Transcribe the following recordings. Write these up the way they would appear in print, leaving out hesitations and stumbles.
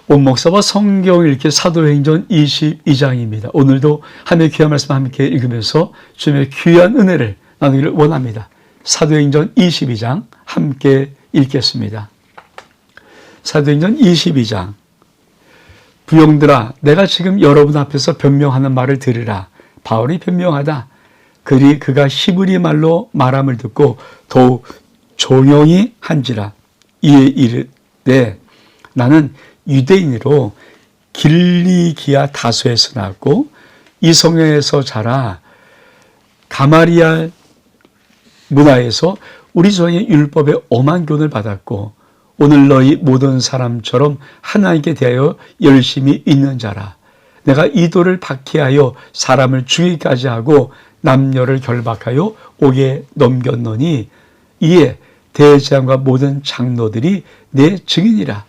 온 목사와 성경 읽기 사도행전 22장입니다. 오늘도 하나님의 귀한 말씀 함께 읽으면서 주님의 귀한 은혜를 나누기를 원합니다. 사도행전 22장 함께 읽겠습니다. 사도행전 22장. 부용들아, 내가 지금 여러분 앞에서 변명하는 말을 들으라. 바울이 변명하다. 그가 히브리 말로 말함을 듣고 더욱 종용이 한지라. 이에 이르되 나는 유대인으로 길리기아 다소에서 나왔고 이성에서 자라 가마리알 문화에서 우리 조상의 율법의 엄한 교훈을 받았고 오늘 너희 모든 사람처럼 하나님께 대하여 열심히 있는 자라. 내가 이도를 박해하여 사람을 죽이기까지 하고 남녀를 결박하여 옥에 넘겼노니 이에 대제사장과 모든 장로들이 내 증인이라.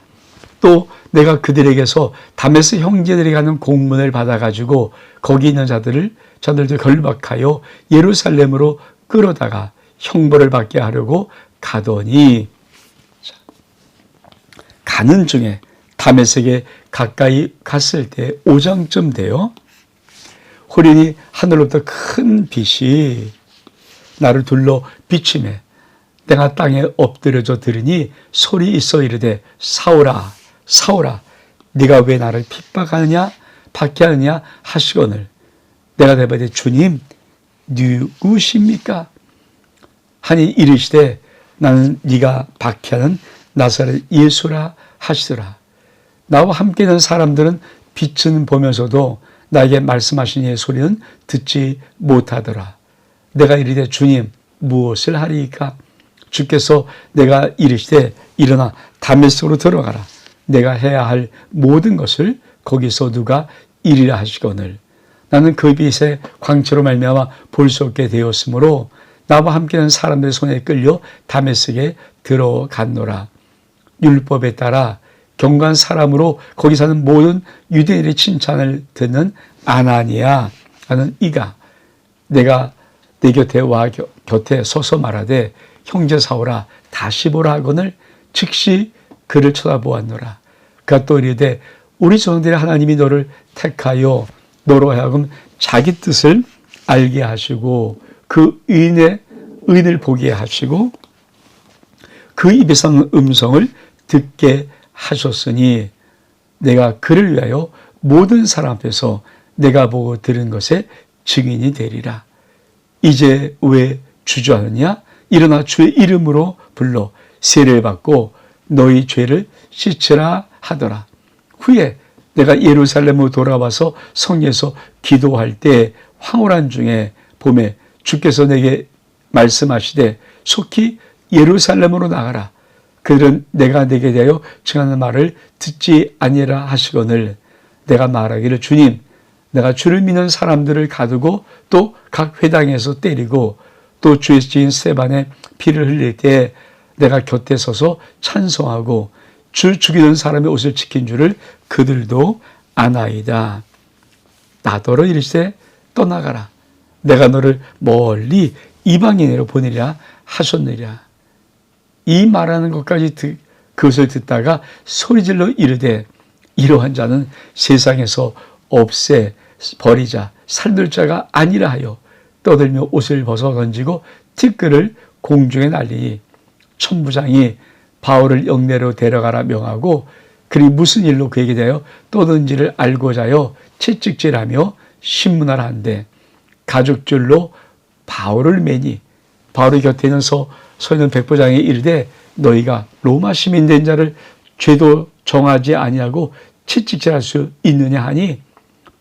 또 내가 그들에게서 다메스 형제들이 가는 공문을 받아가지고 거기 있는 자들도 결박하여 예루살렘으로 끌어다가 형벌을 받게 하려고 가더니 가는 중에 다메섹에 가까이 갔을 때 오정쯤 되어 호련히 하늘로부터 큰 빛이 나를 둘러 비치매 내가 땅에 엎드려져 들으니 소리 있어 이르되 사울아 사울아 네가 왜 나를 핍박하느냐 박해하느냐 하시거늘 내가 대답하되 주님 누구십니까 하니 이르시되 나는 네가 박해하는 나사렛 예수라 하시더라. 나와 함께 있는 사람들은 빛은 보면서도 나에게 말씀하신 이의 소리는 듣지 못하더라. 내가 이르되 주님 무엇을 하리이까? 주께서 내가 이르시되 일어나 다메섹으로 들어가라. 내가 해야 할 모든 것을 거기서 누가 이리라 하시거늘 나는 그 빛의 광채로 말미암아 볼 수 없게 되었으므로 나와 함께하는 사람들의 손에 끌려 다메섹에 들어갔노라. 율법에 따라 경건한 사람으로 거기 사는 모든 유대인의 칭찬을 듣는 아나니아 하는 이가 내가 내 곁에 와 곁에 서서 말하되 형제 사울아 다시 보라 하거늘 즉시 그를 쳐다보았노라. 그가 또 이르되 우리 조상들의 하나님이 너를 택하여 너로 하여금 자기 뜻을 알게 하시고 그 의인을 보게 하시고 그 입에서 나는 음성을 듣게 하셨으니 내가 그를 위하여 모든 사람 앞에서 내가 보고 들은 것에 증인이 되리라. 이제 왜 주저하느냐? 일어나 주의 이름으로 불러 세례를 받고 너희 죄를 씻으라 하더라. 후에 내가 예루살렘으로 돌아와서 성에서 기도할 때 황홀한 중에 봄에 주께서 내게 말씀하시되 속히 예루살렘으로 나가라. 그들은 내가 내게 대하여 증하는 말을 듣지 아니라 하시거늘 내가 말하기를 주님 내가 주를 믿는 사람들을 가두고 또 각 회당에서 때리고 또 주의 지인 스데반의 피를 흘릴 때 내가 곁에 서서 찬송하고 주 죽이는 사람의 옷을 지킨 줄을 그들도 아나이다. 나더러 이르시되 떠나가라. 내가 너를 멀리 이방인으로 보내리라 하셨느니라. 이 말하는 것까지 그것을 듣다가 소리질러 이르되 이러한 자는 세상에서 없애 버리자 살들 자가 아니라 하여 떠들며 옷을 벗어 던지고 티끌을 공중에 날리니 천부장이 바울을 영내로 데려가라 명하고 그리 무슨 일로 그에게 대하여 떠든지를 알고자 하여 채찍질하며 신문하라 한데 가죽줄로 바울을 매니 바울의 곁에 있는 서 있는 백부장이 이르되 너희가 로마 시민 된 자를 죄도 정하지 아니하고 채찍질할 수 있느냐 하니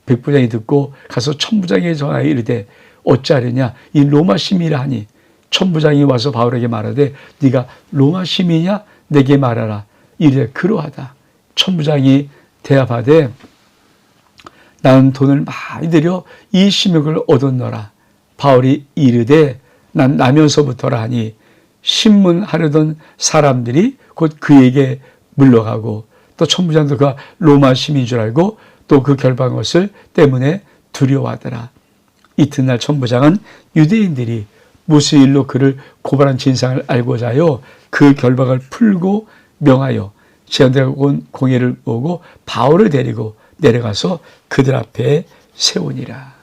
백부장이 듣고 가서 천부장에게 전하여 이르되 어찌하려냐 이 로마 시민이라 하니 천부장이 와서 바울에게 말하되 네가 로마 시민이냐 내게 말하라. 이르되 그러하다. 천부장이 대답하되 나는 돈을 많이 들여 이 심욕을 얻었노라. 바울이 이르되 난 나면서부터라 하니 신문하려던 사람들이 곧 그에게 물러가고 또 천부장도 그가 로마 시민인 줄 알고 또 그 결박한 것을 때문에 두려워하더라. 이튿날 천부장은 유대인들이 무슨 일로 그를 고발한 진상을 알고자 하여 그 결박을 풀고 명하여 제한되고 온 공회를 보고 바울을 데리고 내려가서 그들 앞에 세우니라.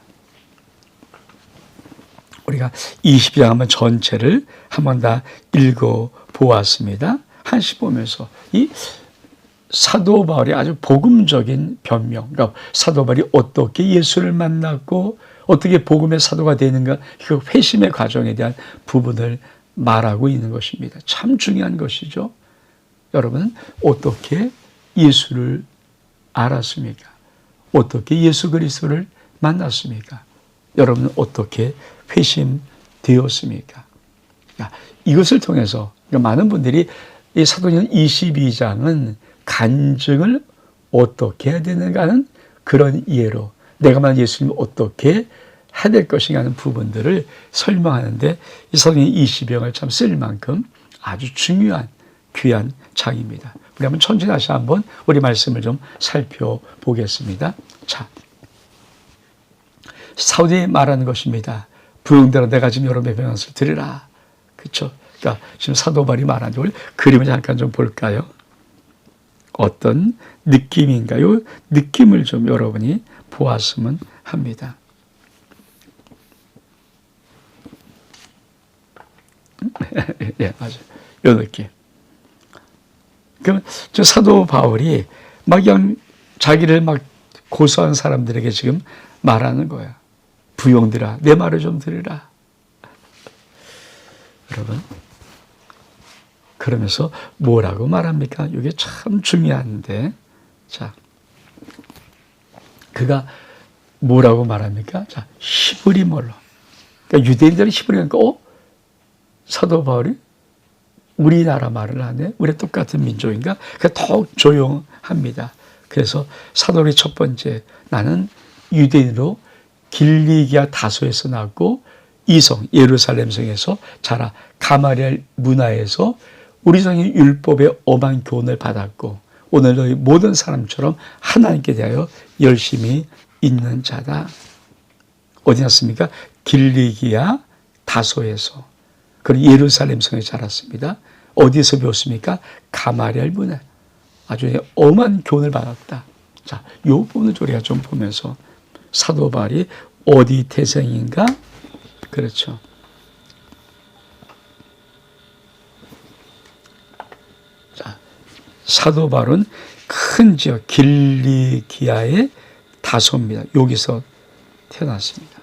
우리가 20장 한번 전체를 한번 다 읽어보았습니다. 한씩 보면서 이 사도 바울이 아주 복음적인 변명, 그러니까 사도 바울이 어떻게 예수를 만났고 어떻게 복음의 사도가 되는가, 그 회심의 과정에 대한 부분을 말하고 있는 것입니다. 참 중요한 것이죠. 여러분, 어떻게 예수를 알았습니까? 어떻게 예수 그리스도를 만났습니까? 여러분은 어떻게 회심되었습니까? 이것을 통해서 많은 분들이 이 사도행전 22장은 간증을 어떻게 해야 되는가 하는 그런 이해로 내가 만약 예수님을 어떻게 해야 될 것인가 하는 부분들을 설명하는데 이 사도행전 22장을 참 쓸 만큼 아주 중요한 귀한 장입니다. 우리 한번 천천히 다시 한번 우리 말씀을 좀 살펴보겠습니다. 자, 사도행전이 말하는 것입니다. 부흥대로 내가 지금 여러분의 변화를 드리라. 그렇죠? 그러니까 지금 사도 바울이 말하는 걸 그림을 잠깐 좀 볼까요? 어떤 느낌인가요? 느낌을 좀 여러분이 보았으면 합니다. 예, 맞아요. 이 느낌. 그럼 저 사도 바울이 막 그냥 자기를 막 고소한 사람들에게 지금 말하는 거야. 부용들아, 내 말을 좀 들으라. 여러분, 그러면서 뭐라고 말합니까? 이게 참 중요한데, 자, 그가 뭐라고 말합니까? 자, 히브리말로. 그러니까 유대인들은 히브리니까, 사도 바울이 우리나라 말을 하네? 우리 똑같은 민족인가? 그러니까 더욱 조용합니다. 그래서 사도 바울이 첫 번째, 나는 유대인으로 길리기아 다소에서 낳고 이성 예루살렘 성에서 자라 가마리엘 문화에서 우리 성의 율법의 엄한 교훈을 받았고 오늘 너희 모든 사람처럼 하나님께 대하여 열심히 있는 자다. 어디 났습니까? 길리기아 다소에서 그리고 예루살렘 성에 자랐습니다. 어디에서 배웠습니까? 가마리엘 문화. 아주 엄한 교훈을 받았다. 자, 이 부분을 우리가 좀 보면서 사도 바울이 어디 태생인가? 그렇죠. 자, 사도 바울은 큰 지역 길리기아의 다소입니다. 여기서 태어났습니다.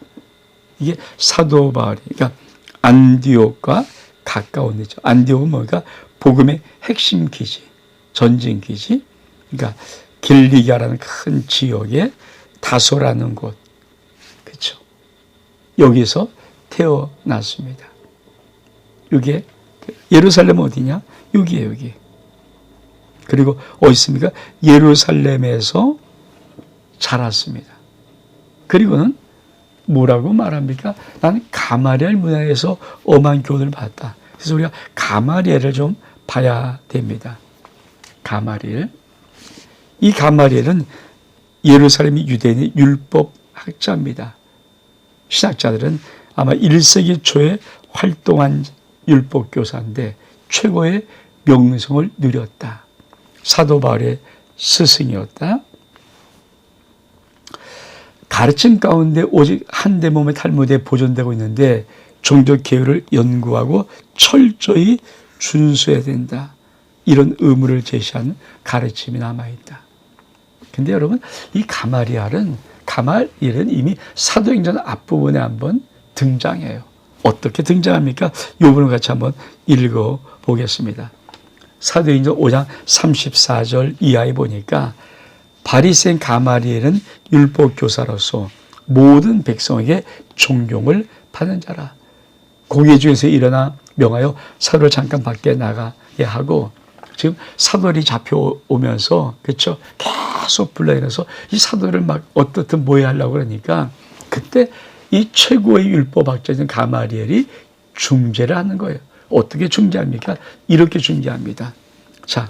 이게 사도 바울이, 그러니까 안디옥과 가까운 데죠. 안디옥은 뭔가 복음의 핵심 기지, 전진 기지. 그러니까 길리기아라는 큰 지역에 다소라는 곳, 그렇죠. 여기서 태어났습니다. 이게 예루살렘 어디냐? 여기에요, 여기. 그리고 어디 있습니까? 예루살렘에서 자랐습니다. 그리고는 뭐라고 말합니까? 나는 가마리엘 문화에서 엄한 교훈을 받았다. 그래서 우리가 가마리엘을 좀 봐야 됩니다. 가마리엘. 이 가마리엘은 예루살렘이 유대인의 율법 학자입니다. 신학자들은 아마 1세기 초에 활동한 율법 교사인데 최고의 명성을 누렸다. 사도 바울의 스승이었다. 가르침 가운데 오직 한 대몸의 탈무드에 보존되고 있는데 종교 계율을 연구하고 철저히 준수해야 된다. 이런 의무를 제시하는 가르침이 남아있다. 근데 여러분, 이 가마리엘은 이미 사도행전 앞부분에 한번 등장해요. 어떻게 등장합니까? 이 부분을 같이 한번 읽어보겠습니다. 사도행전 5장 34절 이하에 보니까 바리새인 가마리엘은 율법 교사로서 모든 백성에게 존경을 받는 자라. 공회 중에서 일어나 명하여 사도를 잠깐 밖에 나가게 하고 지금 사도들이 잡혀오면서 그렇죠? 계속 불러내서 이 사도를 막 어떻든 모해하려고 그러니까 그때 이 최고의 율법학자인 가마리엘이 중재를 하는 거예요. 어떻게 중재합니까? 이렇게 중재합니다. 자,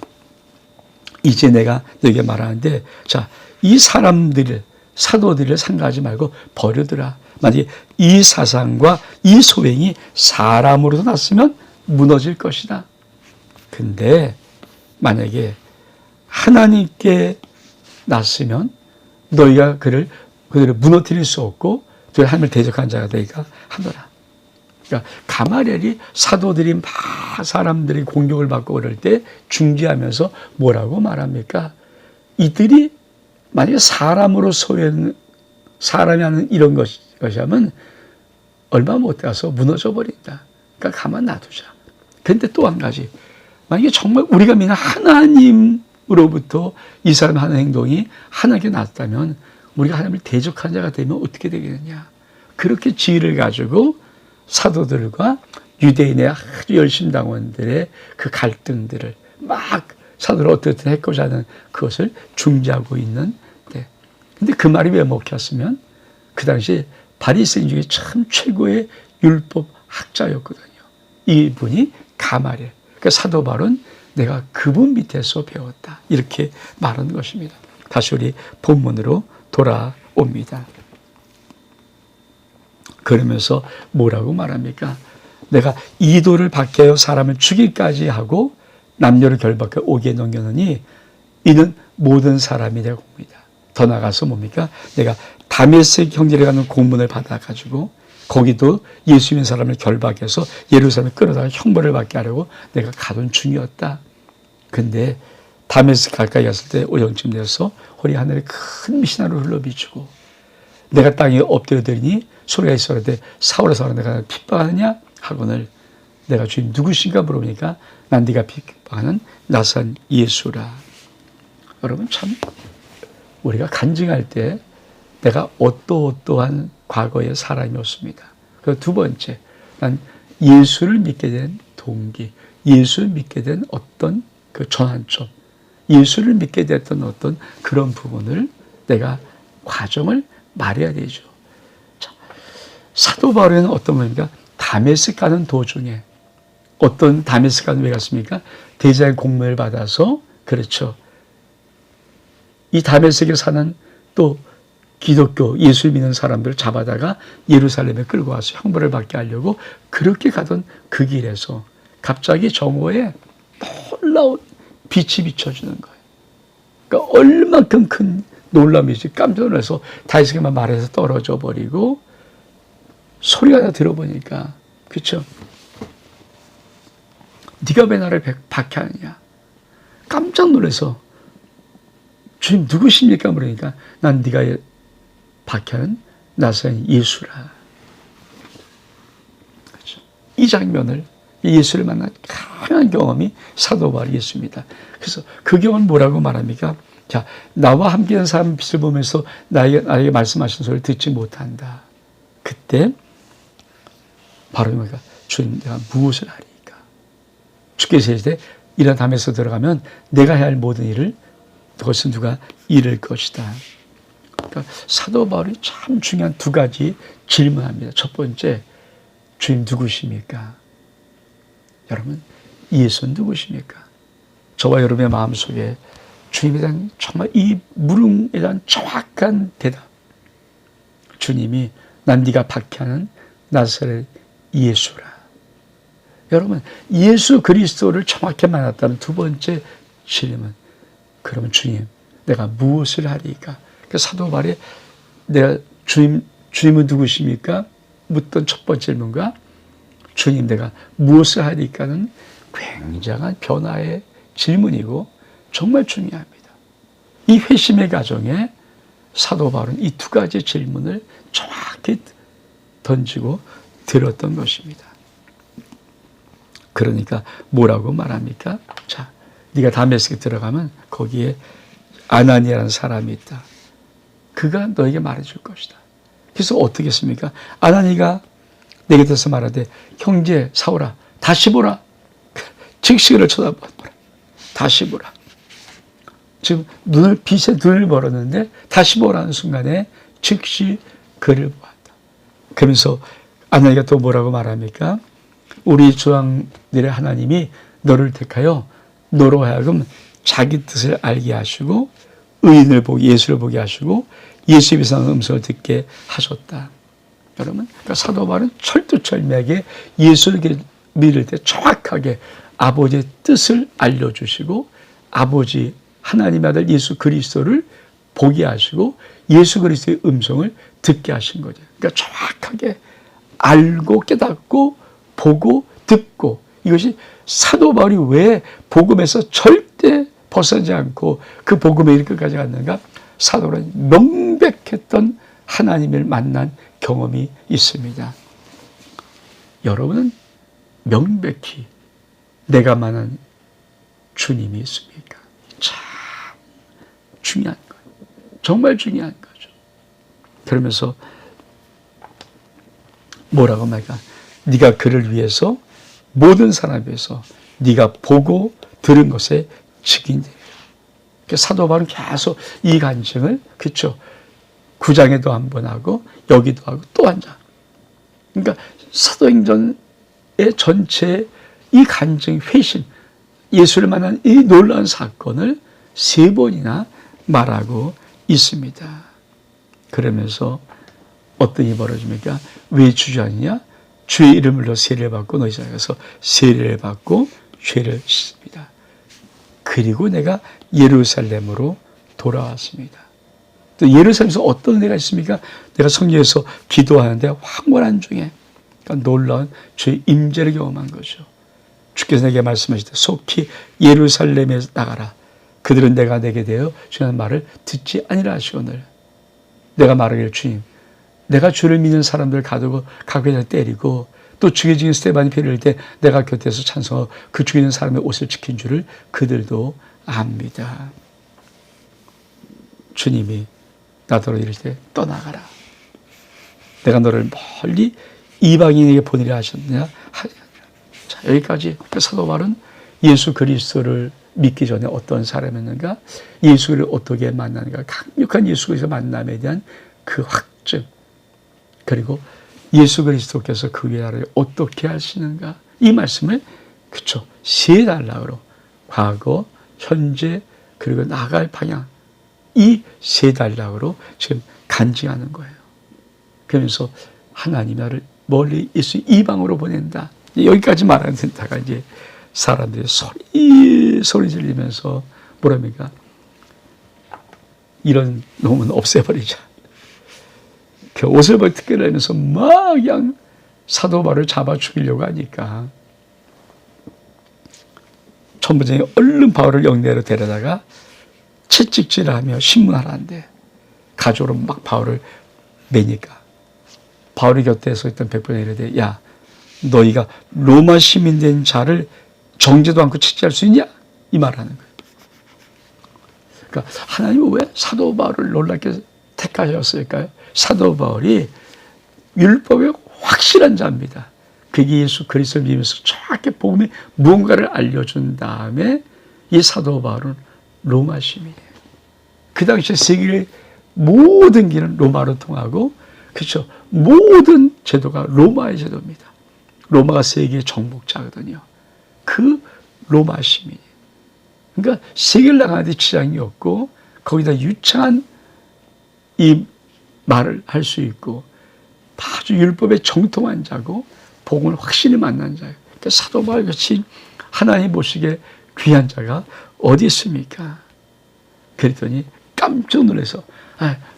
이제 내가 너에게 말하는데 자, 이 사람들을 사도들을 상가하지 말고 버려두라. 만약에 이 사상과 이 소행이 사람으로서 났으면 무너질 것이다. 근데 만약에 하나님께 났으면 너희가 그들을 무너뜨릴 수 없고 그들 하나님을 대적한 자가 되니까 하노라. 그러니까 가마랴이 사도들이 막 사람들이 공격을 받고 그럴 때 중지하면서 뭐라고 말합니까? 이들이 만약에 사람이 하는 이런 것이라면 얼마 못 가서 무너져 버린다. 그러니까 가만 놔두자. 근데 또 한 가지, 만약에 정말 우리가 믿는 하나님으로부터 이 사람 하는 행동이 하나님께 났다면 우리가 하나님을 대적한 자가 되면 어떻게 되겠느냐. 그렇게 지혜를 가지고 사도들과 유대인의 아주 열심당원들의 그 갈등들을 막 사도를 어떻게 해코자 하는 그것을 중지하고 있는. 근데 그 말이 왜 먹혔으면 그 당시 바리새인 중에 참 최고의 율법 학자였거든요. 이분이 가마랴. 그러니까 사도 바울은 내가 그분 밑에서 배웠다. 이렇게 말하는 것입니다. 다시 우리 본문으로 돌아옵니다. 그러면서 뭐라고 말합니까? 내가 이도를 받게 하여 사람을 죽이기까지 하고 남녀를 결박해 오게 넘겨놓으니 이는 모든 사람이 될 공이다. 더 나가서 뭡니까? 내가 다메섹 형제를 가는 공문을 받아가지고 거기도 예수 믿는 사람을 결박해서 예루살렘에 끌어다가 형벌을 받게 하려고 내가 가던 중이었다. 근데 다메섹 가까이 갔을 때 오정쯤 되어서 허리 하늘에 큰 빛이 나로 흘러비추고 내가 땅에 엎드려더니 소리가 있었는데 사울아 사울아 내가 핍박하느냐 하거늘 내가 주님 누구신가 물어보니까 난 네가 핍박하는 나사렛 예수라. 여러분 참 우리가 간증할 때 내가 어떠한 과거의 사람이었습니다. 그 두 번째, 난 예수를 믿게 된 동기, 예수를 믿게 된 어떤 그 전환점, 예수를 믿게 됐던 어떤 그런 부분을 내가 과정을 말해야 되죠. 자, 사도 바울은 어떤 겁니까? 다메섹 가는 도중에 어떤 다메섹 가는 왜 갔습니까? 대제사장 공문을 받아서 그렇죠. 이 다메섹에 사는 또 기독교 예수 믿는 사람들을 잡아다가 예루살렘에 끌고 와서 형벌을 받게 하려고 그렇게 가던 그 길에서 갑자기 정오에 놀라운 빛이 비춰주는 거예요. 그러니까 얼마큼 큰 놀람이지 깜짝 놀라서 다윗에게만 말해서 떨어져 버리고 소리가 다 들어보니까 그렇죠. 네가 왜 나를 박해하느냐. 깜짝 놀라서 주님 누구십니까? 물으니까 난 네가 박해하는 나사렛 예수라. 그렇죠. 이 장면을 예수를 만난 강한 경험이 사도 바울이 있습니다. 그래서 그 경험은 뭐라고 말합니까? 자, 나와 함께한 사람 빛을 보면서 나에게 말씀하신 소리를 듣지 못한다. 그때 바로 뭐가 주님 내가 무엇을 하리까? 주께서 이르시되 이런 담에서 들어가면 내가 해야 할 모든 일을 그것은 누가 이룰 것이다. 그러니까 사도 바울이 참 중요한 두 가지 질문합니다. 첫 번째, 주님 누구십니까? 여러분, 예수는 누구십니까? 저와 여러분의 마음속에 주님에 대한 정말 이 물음에 대한 정확한 대답. 주님이 난 네가 박해하는 나사렛 예수라. 여러분, 예수 그리스도를 정확히 만났다는 두 번째 질문. 그러면 주님, 내가 무엇을 하리까? 그 사도 바울이 내가 주님은 누구십니까? 묻던 첫 번째 질문과 주님 내가 무엇을 하리까는 굉장한 변화의 질문이고 정말 중요합니다. 이 회심의 과정에 사도 바울은 이 두 가지 질문을 정확히 던지고 들었던 것입니다. 그러니까 뭐라고 말합니까? 자, 네가 다메섹에 들어가면 거기에 아나니아라는 사람이 있다. 그가 너에게 말해줄 것이다. 그래서 어떻게 했습니까? 아나니아가 내게 대해서 말하되 형제 사울아 다시 보라. 즉시 그를 쳐다보라. 다시 보라. 지금 빛에 눈을 벌었는데 다시 보라는 순간에 즉시 그를 보았다. 그러면서 아나니아가 또 뭐라고 말합니까? 우리 조상들의 하나님이 너를 택하여 너로 하여금 자기 뜻을 알게 하시고 의인을 보게 예수를 보게 하시고 예수의 비상한 음성을 듣게 하셨다. 여러분, 그러니까 사도 바울은 철두철미하게 예수를 믿을 때 정확하게 아버지의 뜻을 알려주시고 아버지 하나님의 아들 예수 그리스도를 보게 하시고 예수 그리스도의 음성을 듣게 하신 거죠. 그러니까 정확하게 알고 깨닫고 보고 듣고, 이것이 사도 바울이 왜 복음에서 절대 벗어나지 않고 그 복음의 일끝까지 갔는가? 사도는 명백했던 하나님을 만난 경험이 있습니다. 여러분은 명백히 내가 만난 주님이 있습니까? 참 중요한 거예요. 정말 중요한 거죠. 그러면서 뭐라고 말까? 네가 그를 위해서 모든 사람 위해서 네가 보고 들은 것에 증인되리라. 사도 바울은 계속 이 간증을, 그렇죠, 9장에도 한 번 하고 여기도 하고 또 한 장. 그러니까 사도행전의 전체 이 간증, 회심, 예수를 만난 이 놀라운 사건을 3번이나 말하고 있습니다. 그러면서 어떤 일이 벌어집니까? 왜 주저하느냐? 주의 이름으로 세례를 받고 너희 자에서 세례를 받고 죄를 씻습니다. 그리고 내가 예루살렘으로 돌아왔습니다. 또 예루살렘에서 어떤 은혜가 있습니까? 내가 성경에서 기도하는데 황홀한 중에 그러니까 놀라운 주의 임재를 경험한 거죠. 주께서 내게 말씀하실 때 속히 예루살렘에 나가라. 그들은 내가 내게 대하여 주는 말을 듣지 아니라 하시거늘. 내가 말하기를 주님, 내가 주를 믿는 사람들 가두고 각에다 때리고 또 죽여진 스테반이 피를 흘릴 때 내가 곁에서 찬송하고 그 죽이는 사람의 옷을 지킨 줄을 그들도 압니다. 주님이 나더러 이럴 때 떠나가라. 내가 너를 멀리 이방인에게 보내려 하셨느냐? 자, 여기까지 사도 바울은 예수 그리스도를 믿기 전에 어떤 사람이었는가? 예수를 어떻게 만나는가? 강력한 예수 그리스도 만남에 대한 그 확증, 그리고 예수 그리스도께서 그 나라를 어떻게 하시는가? 이 말씀을, 그쵸, 3단락으로 과거, 현재, 그리고 나아갈 방향, 이 3단락으로 지금 간증하는 거예요. 그러면서 하나님 나를 멀리 예수 이방으로 보낸다. 여기까지 말하는 데다가 이제 사람들이 소리 지르면서 뭐랍니까? 이런 놈은 없애버리자. 그 옷을 벗게 하면서 막 그냥 사도 바울을 잡아 죽이려고 하니까 천부장이 얼른 바울을 영내로 데려다가 채찍질하며 신문하라는데 가족으로 막 바울을 매니까 바울의 곁에 서 있던 백부장이 이르되 야, 너희가 로마 시민된 자를 정죄도 않고 채찍할 수 있냐? 이 말을 하는 거예요. 그러니까 하나님은 왜 사도 바울을 놀랍게 택하셨을까요? 사도 바울이 율법의 확실한 자입니다. 그게 예수 그리스도를 믿으면서 정확히 복음의 무언가를 알려준 다음에 이 사도 바울은 로마 시민이에요. 그 당시에 세계의 모든 길은 로마로 통하고, 그렇죠, 모든 제도가 로마의 제도입니다. 로마가 세계의 정복자거든요. 그 로마 시민이에요. 그러니까 세계를 나가는데 지장이 없고 거기다 유창한 이 말을 할 수 있고 아주 율법에 정통한 자고 복음을 확실히 만난 자예요. 그러니까 사도 바울 같이 하나님 보시기에 귀한 자가 어디 있습니까? 그랬더니 깜짝 놀라서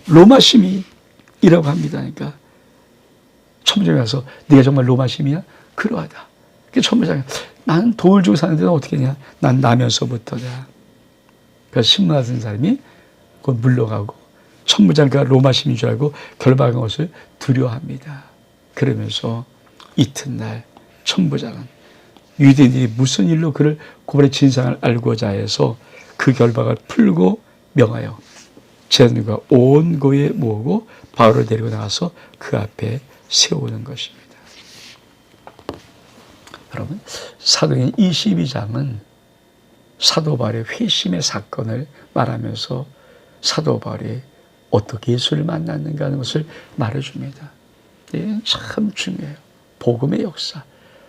로마 시민이라고 합니다. 그러니까 천부장이 가서 네가 정말 로마 시민이야? 그러하다. 천부장이 나는 돈을 주고 사는데 어떻게 했냐? 난 나면서부터다. 그래서 신문하던 사람이 그걸 물러가고 천부장과 로마 시민인 줄 알고 결박한 것을 두려워합니다. 그러면서 이튿날 천부장은 유대인들이 무슨 일로 그를 고발의 진상을 알고자 해서 그 결박을 풀고 명하여 제자들과 온 고에 모으고 바울을 데리고 나가서 그 앞에 세우는 것입니다. 여러분, 사도행 22장은 사도 바울의 회심의 사건을 말하면서 사도 바울이 어떻게 예수를 만났는가 하는 것을 말해줍니다. 이게 참 중요해요. 복음의 역사.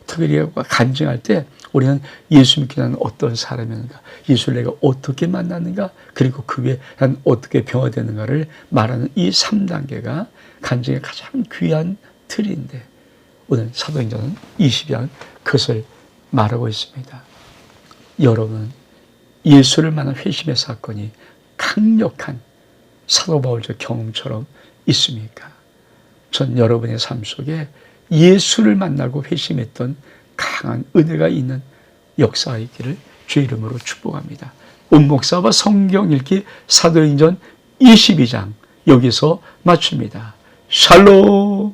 특별히 간증할 때 우리는 예수 믿기 전에 어떤 사람이었는가, 예수를 내가 어떻게 만났는가, 그리고 그 위에 난 어떻게 변화되는가를 말하는 이 3단계가 간증의 가장 귀한 틀인데 오늘 사도행전 20장 그것을 말하고 있습니다. 여러분은 예수를 만난 회심의 사건이 강력한 사도 바울적 경험처럼 있습니까? 전 여러분의 삶 속에 예수를 만나고 회심했던 강한 은혜가 있는 역사이기를 주 이름으로 축복합니다. 온 목사와 성경 읽기 사도행전 22장 여기서 마칩니다. 샬롬.